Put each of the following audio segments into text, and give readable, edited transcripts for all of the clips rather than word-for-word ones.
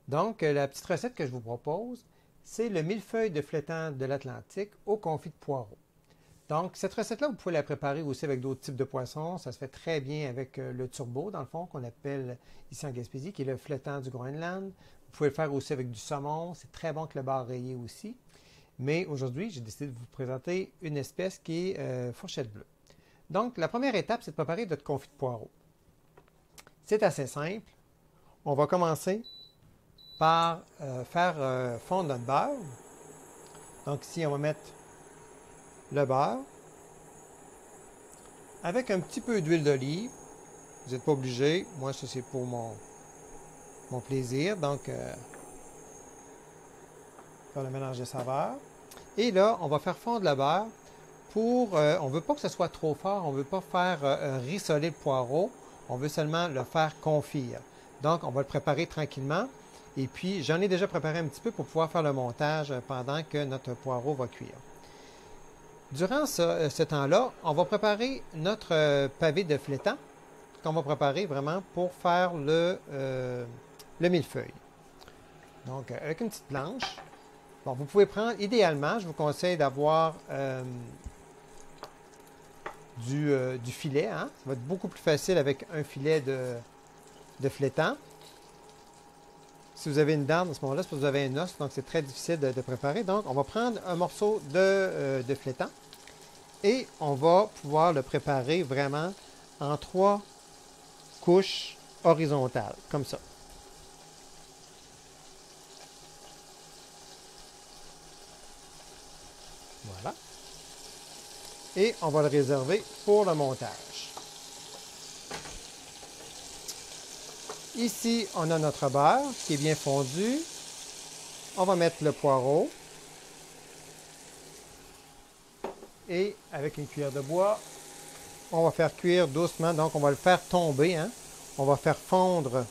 Donc, la petite recette que je vous propose, c'est le millefeuille de flétan de l'Atlantique au confit de poireaux. Donc, cette recette-là, vous pouvez la préparer aussi avec d'autres types de poissons. Ça se fait très bien avec le turbo, dans le fond, qu'on appelle ici en Gaspésie, qui est le flétan du Groenland. Vous pouvez le faire aussi avec du saumon. C'est très bon que le bar rayé aussi. Mais aujourd'hui, j'ai décidé de vous présenter une espèce qui est fourchette bleue. Donc, la première étape, c'est de préparer notre confit de poireaux. C'est assez simple. On va commencer par faire fondre notre beurre. Donc ici, on va mettre le beurre avec un petit peu d'huile d'olive. Vous n'êtes pas obligé. Moi, ça, c'est pour mon plaisir. Donc, faire le mélange de saveurs. Et là, on va faire fondre le beurre pour... on ne veut pas que ce soit trop fort. On ne veut pas faire rissoler le poireau. On veut seulement le faire confire. Donc, on va le préparer tranquillement. Et puis, j'en ai déjà préparé un petit peu pour pouvoir faire le montage pendant que notre poireau va cuire. Durant ce temps-là, on va préparer notre pavé de flétan qu'on va préparer vraiment pour faire le millefeuille. Donc, avec une petite planche. Bon, vous pouvez prendre, idéalement, je vous conseille d'avoir du filet. Hein? Ça va être beaucoup plus facile avec un filet de flétan. Si vous avez une dinde à ce moment-là, c'est parce que vous avez un os, donc c'est très difficile de préparer. Donc, on va prendre un morceau de flétan et on va pouvoir le préparer vraiment en 3 couches horizontales, comme ça. Voilà. Et on va le réserver pour le montage. Ici, on a notre beurre qui est bien fondu. On va mettre le poireau. Et avec une cuillère de bois, on va faire cuire doucement. Donc, on va le faire tomber. Hein? On va faire fondre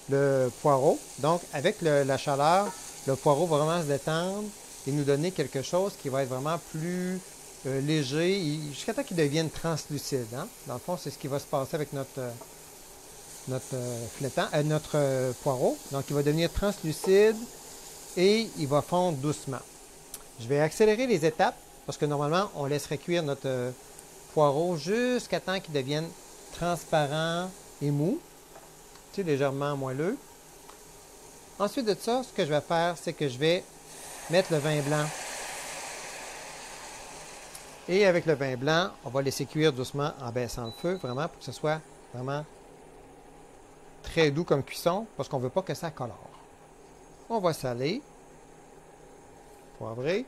le poireau. Donc, avec la chaleur, le poireau va vraiment se détendre et nous donner quelque chose qui va être vraiment plus léger jusqu'à temps qu'il devienne translucide. Hein? Dans le fond, c'est ce qui va se passer avec notre poireau. Donc, il va devenir translucide et il va fondre doucement. Je vais accélérer les étapes parce que normalement, on laisserait cuire notre poireau jusqu'à temps qu'il devienne transparent et mou, tu sais, légèrement moelleux. Ensuite de ça, ce que je vais faire, c'est que je vais mettre le vin blanc. Et avec le vin blanc, on va laisser cuire doucement en baissant le feu, vraiment, pour que ce soit vraiment très doux comme cuisson, parce qu'on ne veut pas que ça colore. On va saler, poivrer,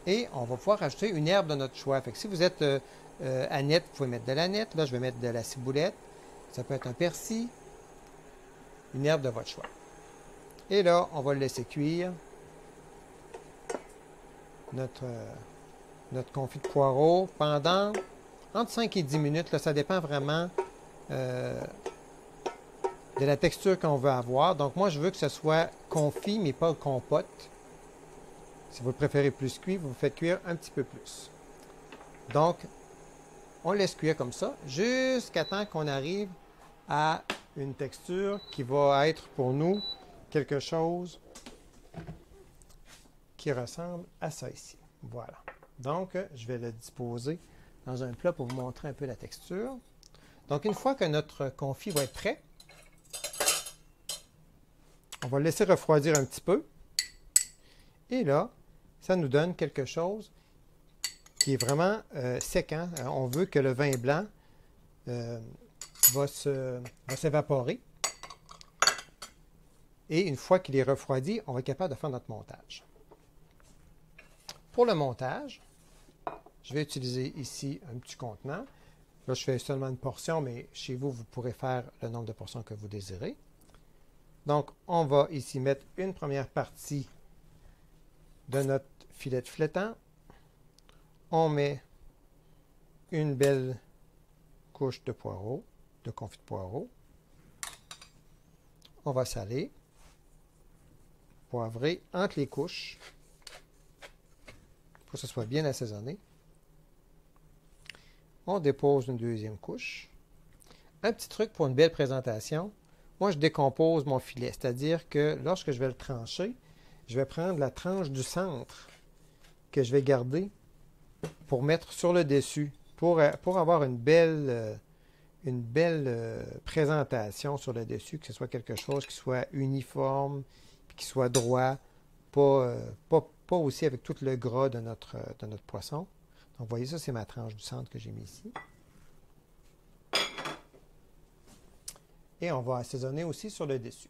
et on va pouvoir ajouter une herbe de notre choix. Fait que si vous êtes aneth, vous pouvez mettre de l'aneth. Là, je vais mettre de la ciboulette. Ça peut être un persil, une herbe de votre choix. Et là, on va le laisser cuire. Notre confit de poireau pendant entre 5 et 10 minutes. Là, ça dépend vraiment de la texture qu'on veut avoir. Donc, moi, je veux que ce soit confit, mais pas compote. Si vous le préférez plus cuit, vous faites cuire un petit peu plus. Donc, on laisse cuire comme ça jusqu'à temps qu'on arrive à une texture qui va être pour nous quelque chose qui ressemble à ça ici. Voilà. Donc, je vais le disposer dans un plat pour vous montrer un peu la texture. Donc, une fois que notre confit va être prêt, on va le laisser refroidir un petit peu. Et là, ça nous donne quelque chose qui est vraiment séquent. On veut que le vin blanc va s'évaporer. Et une fois qu'il est refroidi, on va être capable de faire notre montage. Pour le montage, je vais utiliser ici un petit contenant. Là, je fais seulement une portion, mais chez vous, vous pourrez faire le nombre de portions que vous désirez. Donc, on va ici mettre une première partie de notre filet de flétan. On met une belle couche de poireaux, de confit de poireaux. On va saler, poivrer entre les couches pour que ce soit bien assaisonné. On dépose une deuxième couche. un petit truc pour une belle présentation. Moi, je décompose mon filet, c'est-à-dire que lorsque je vais le trancher, je vais prendre la tranche du centre que je vais garder pour mettre sur le dessus, pour avoir une belle présentation sur le dessus, que ce soit quelque chose qui soit uniforme, puis qui soit droit, pas aussi avec tout le gras de notre poisson. Donc, vous voyez, ça, c'est ma tranche du centre que j'ai mis ici. Et on va assaisonner aussi sur le dessus.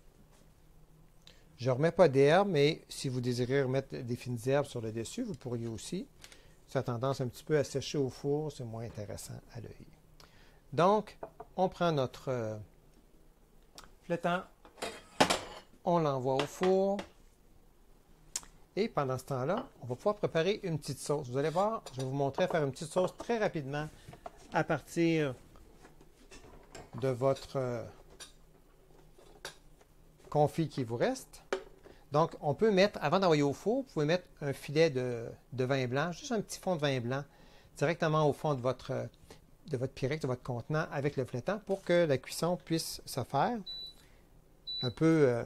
Je ne remets pas d'herbes, mais si vous désirez remettre des fines herbes sur le dessus, vous pourriez aussi. Ça a tendance un petit peu à sécher au four, c'est moins intéressant à l'œil. Donc, on prend notre flétan, on l'envoie au four. Et pendant ce temps-là, on va pouvoir préparer une petite sauce. Vous allez voir, je vais vous montrer à faire une petite sauce très rapidement à partir de votre confit qui vous reste. Donc, on peut mettre, avant d'envoyer au four, vous pouvez mettre un filet de vin blanc, juste un petit fond de vin blanc, directement au fond de votre Pyrex, de votre contenant avec le flétan pour que la cuisson puisse se faire un peu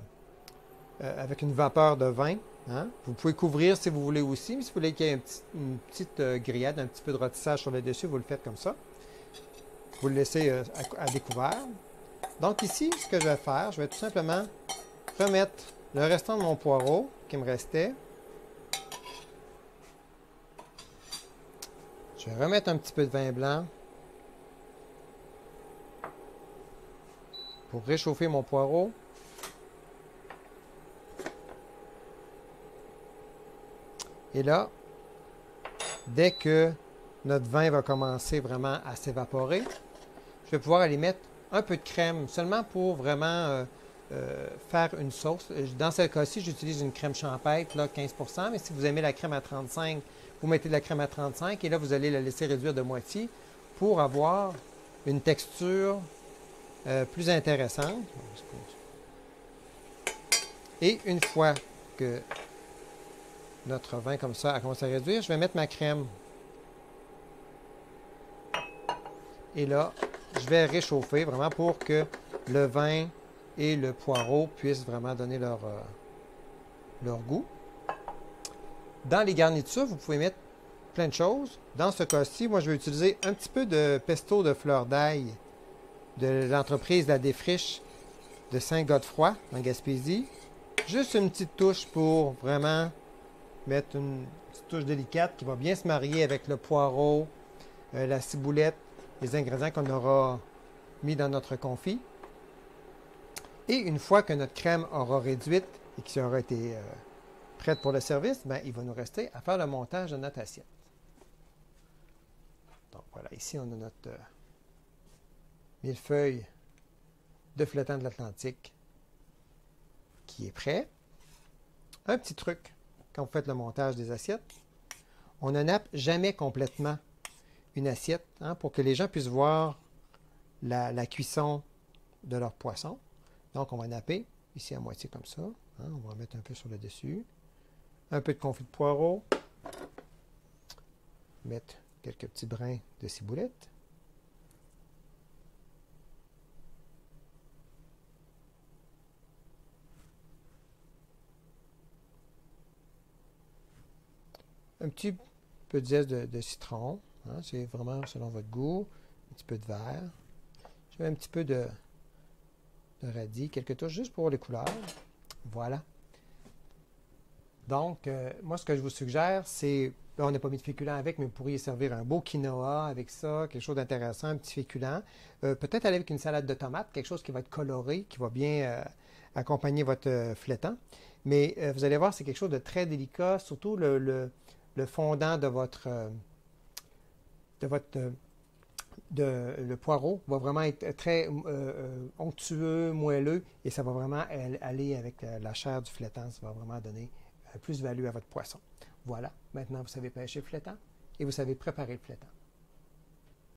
avec une vapeur de vin. Hein? Vous pouvez couvrir si vous voulez aussi, mais si vous voulez qu'il y ait une petite grillade, un petit peu de rôtissage sur le dessus, vous le faites comme ça. Vous le laissez à découvert. Donc ici, ce que je vais faire, je vais tout simplement remettre le restant de mon poireau qui me restait. Je vais remettre un petit peu de vin blanc pour réchauffer mon poireau. Et là, dès que notre vin va commencer vraiment à s'évaporer, je vais pouvoir aller mettre un peu de crème, seulement pour vraiment faire une sauce. Dans ce cas-ci, j'utilise une crème champêtre, là, 15%, mais si vous aimez la crème à 35, vous mettez de la crème à 35 et là, vous allez la laisser réduire de moitié pour avoir une texture plus intéressante. Et une fois que notre vin comme ça a commencé à réduire, je vais mettre ma crème. Et là, je vais réchauffer vraiment pour que le vin et le poireau puissent vraiment donner leur goût. Dans les garnitures, vous pouvez mettre plein de choses. Dans ce cas-ci, moi, je vais utiliser un petit peu de pesto de fleur d'ail de l'entreprise La Défriche de Saint-Godefroy, en Gaspésie. Juste une petite touche pour vraiment mettre une petite touche délicate qui va bien se marier avec le poireau, la ciboulette, les ingrédients qu'on aura mis dans notre confit. Et une fois que notre crème aura réduite et qui aura été prête pour le service, ben, il va nous rester à faire le montage de notre assiette. Donc voilà, ici on a notre millefeuille de flétan de l'Atlantique qui est prêt. Un petit truc, quand vous faites le montage des assiettes, on ne nappe jamais complètement une assiette pour que les gens puissent voir la cuisson de leur poisson. Donc, on va napper ici à moitié comme ça. On va en mettre un peu sur le dessus. Un peu de confit de poireau. Mettre quelques petits brins de ciboulette. Un petit peu de zeste de citron. C'est vraiment selon votre goût. Un petit peu de vert. Je mets un petit peu de radis, quelques touches juste pour les couleurs. Voilà. Donc, moi, ce que je vous suggère, c'est, on n'a pas mis de féculent avec, mais vous pourriez servir un beau quinoa avec ça, quelque chose d'intéressant, un petit féculent. Peut-être aller avec une salade de tomates, quelque chose qui va être coloré, qui va bien accompagner votre flétan. Mais vous allez voir, c'est quelque chose de très délicat, surtout le fondant de le poireau va vraiment être très onctueux, moelleux, et ça va vraiment aller avec la chair du flétan. Ça va vraiment donner plus de value à votre poisson. Voilà, maintenant vous savez pêcher le flétan et vous savez préparer le flétan.